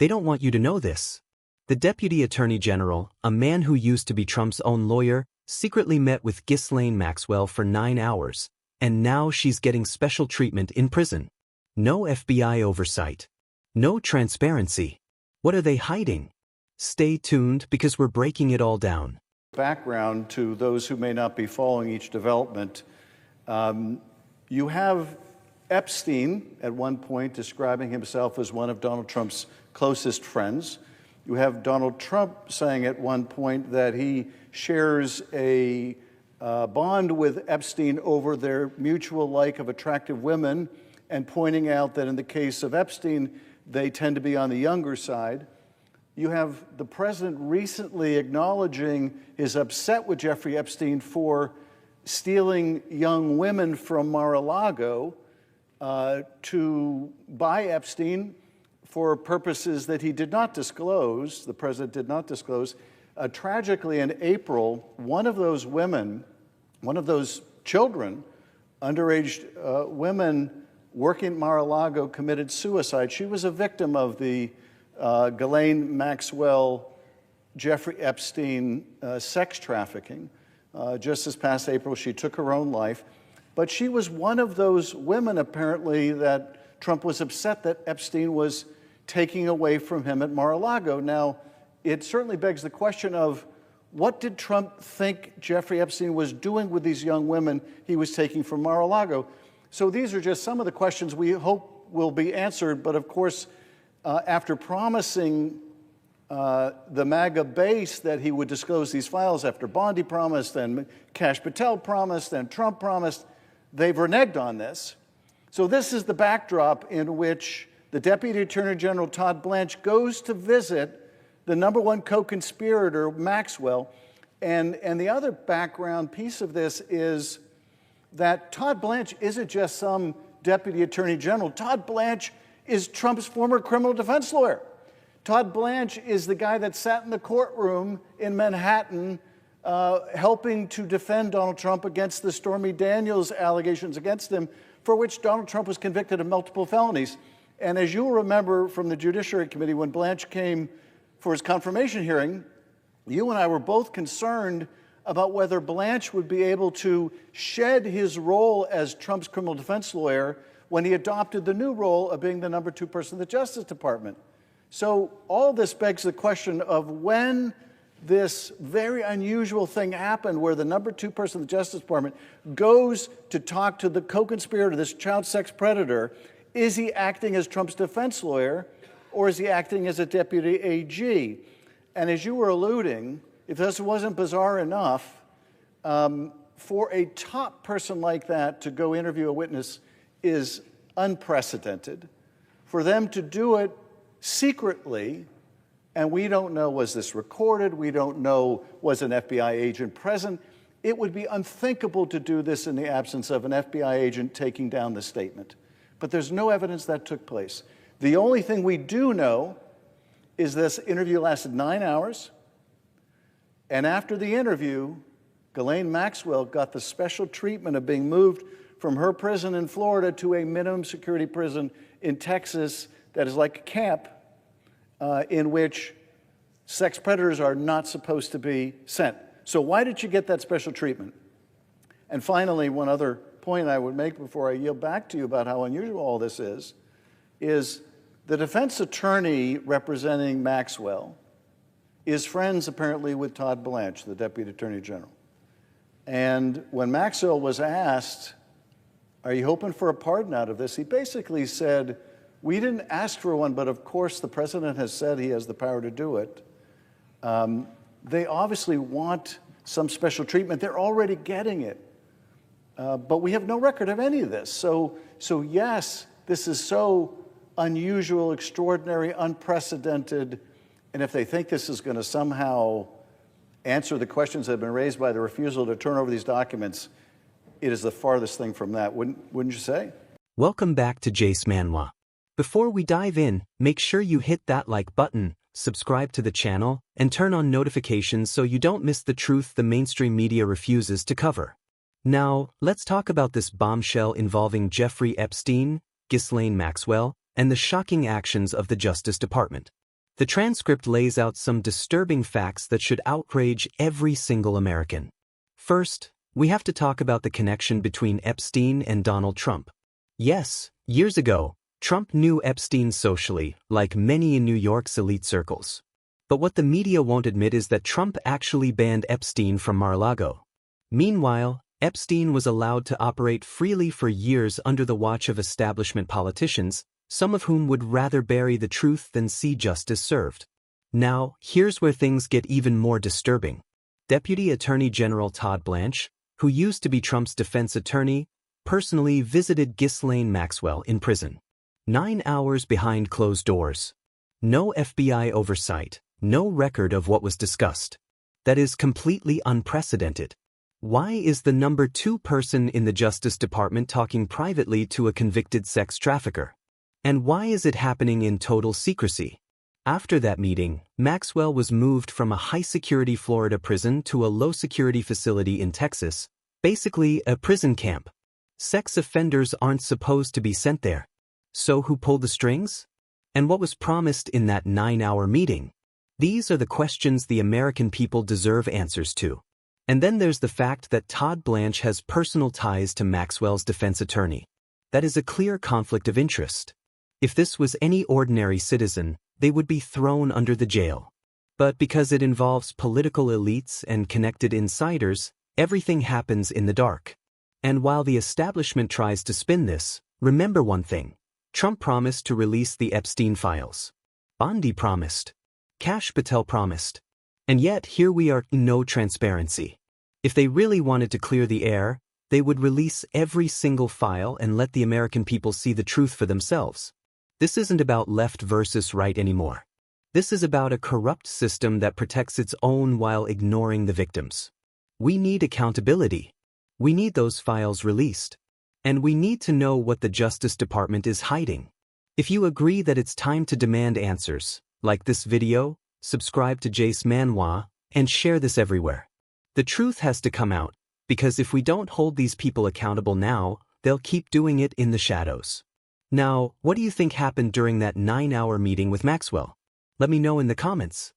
They don't want you to know this. The Deputy Attorney General, a man who used to be Trump's own lawyer, secretly met with Ghislaine Maxwell for 9 hours, and now she's getting special treatment in prison. No FBI oversight. No transparency. What are they hiding? Stay tuned because we're breaking it all down. Background to those who may not be following each development. You have Epstein at one point describing himself as one of Donald Trump's closest friends. You have Donald Trump saying at one point that he shares a bond with Epstein over their mutual like of attractive women, and pointing out that in the case of Epstein, they tend to be on the younger side. You have the president recently acknowledging his upset with Jeffrey Epstein for stealing young women from Mar-a-Lago to buy Epstein for purposes that he did not disclose, the president did not disclose. Tragically, in April, one of those women, one of those children, underage women working at Mar-a-Lago, committed suicide. She was a victim of the Ghislaine Maxwell, Jeffrey Epstein sex trafficking. Just this past April, she took her own life. But she was one of those women, apparently, that Trump was upset that Epstein was taking away from him at Mar-a-Lago. Now, it certainly begs the question of what did Trump think Jeffrey Epstein was doing with these young women he was taking from Mar-a-Lago? So these are just some of the questions we hope will be answered. But of course, after promising the MAGA base that he would disclose these files, after Bondi promised, and Kash Patel promised, and Trump promised, they've reneged on this. So this is the backdrop in which the Deputy Attorney General Todd Blanch goes to visit the #1 co-conspirator, Maxwell. And the other background piece of this is that Todd Blanch isn't just some Deputy Attorney General. Todd Blanch is Trump's former criminal defense lawyer. Todd Blanch is the guy that sat in the courtroom in Manhattan helping to defend Donald Trump against the Stormy Daniels allegations against him, for which Donald Trump was convicted of multiple felonies. And as you'll remember from the Judiciary Committee, when Blanch came for his confirmation hearing, you and I were both concerned about whether Blanch would be able to shed his role as Trump's criminal defense lawyer when he adopted the new role of being the #2 person in the Justice Department. So all this begs the question of when this very unusual thing happened where the #2 person in the Justice Department goes to talk to the co-conspirator, this child sex predator. Is he acting as Trump's defense lawyer, or is he acting as a deputy AG? And as you were alluding, if this wasn't bizarre enough, for a top person like that to go interview a witness is unprecedented. For them to do it secretly, and we don't know, was this recorded? We don't know, was an FBI agent present? It would be unthinkable to do this in the absence of an FBI agent taking down the statement. But there's no evidence that took place. The only thing we do know is this interview lasted 9 hours. And after the interview, Ghislaine Maxwell got the special treatment of being moved from her prison in Florida to a minimum security prison in Texas that is like a camp in which sex predators are not supposed to be sent. So why did she get that special treatment? And finally, one other point I would make before I yield back to you about how unusual all this is the defense attorney representing Maxwell is friends apparently with Todd Blanch, the Deputy Attorney General. And when Maxwell was asked, are you hoping for a pardon out of this? He basically said, we didn't ask for one, but of course the president has said he has the power to do it. They obviously want some special treatment. They're already getting it. But we have no record of any of this. So yes, this is so unusual, extraordinary, unprecedented. And if they think this is going to somehow answer the questions that have been raised by the refusal to turn over these documents, it is the farthest thing from that, wouldn't you say? Welcome back to Jace Manhwa. Before we dive in, make sure you hit that like button, subscribe to the channel, and turn on notifications so you don't miss the truth the mainstream media refuses to cover. Now, let's talk about this bombshell involving Jeffrey Epstein, Ghislaine Maxwell, and the shocking actions of the Justice Department. The transcript lays out some disturbing facts that should outrage every single American. First, we have to talk about the connection between Epstein and Donald Trump. Yes, years ago, Trump knew Epstein socially, like many in New York's elite circles. But what the media won't admit is that Trump actually banned Epstein from Mar-a-Lago. Meanwhile, Epstein was allowed to operate freely for years under the watch of establishment politicians, some of whom would rather bury the truth than see justice served. Now, here's where things get even more disturbing. Deputy Attorney General Todd Blanch, who used to be Trump's defense attorney, personally visited Ghislaine Maxwell in prison. 9 hours behind closed doors. No FBI oversight, no record of what was discussed. That is completely unprecedented. Why is the number 2 person in the Justice Department talking privately to a convicted sex trafficker? And why is it happening in total secrecy? After that meeting, Maxwell was moved from a high-security Florida prison to a low-security facility in Texas, basically a prison camp. Sex offenders aren't supposed to be sent there. So who pulled the strings? And what was promised in that 9-hour meeting? These are the questions the American people deserve answers to. And then there's the fact that Todd Blanch has personal ties to Maxwell's defense attorney. That is a clear conflict of interest. If this was any ordinary citizen, they would be thrown under the jail. But because it involves political elites and connected insiders, everything happens in the dark. And while the establishment tries to spin this, remember one thing. Trump promised to release the Epstein files. Bondi promised. Kash Patel promised. And yet here we are, no transparency. If they really wanted to clear the air, they would release every single file and let the American people see the truth for themselves. This isn't about left versus right anymore. This is about a corrupt system that protects its own while ignoring the victims. We need accountability. We need those files released. And we need to know what the Justice Department is hiding. If you agree that it's time to demand answers, like this video, subscribe to Jace Manhwa, and share this everywhere. The truth has to come out, because if we don't hold these people accountable now, they'll keep doing it in the shadows. Now, what do you think happened during that 9-hour meeting with Maxwell? Let me know in the comments.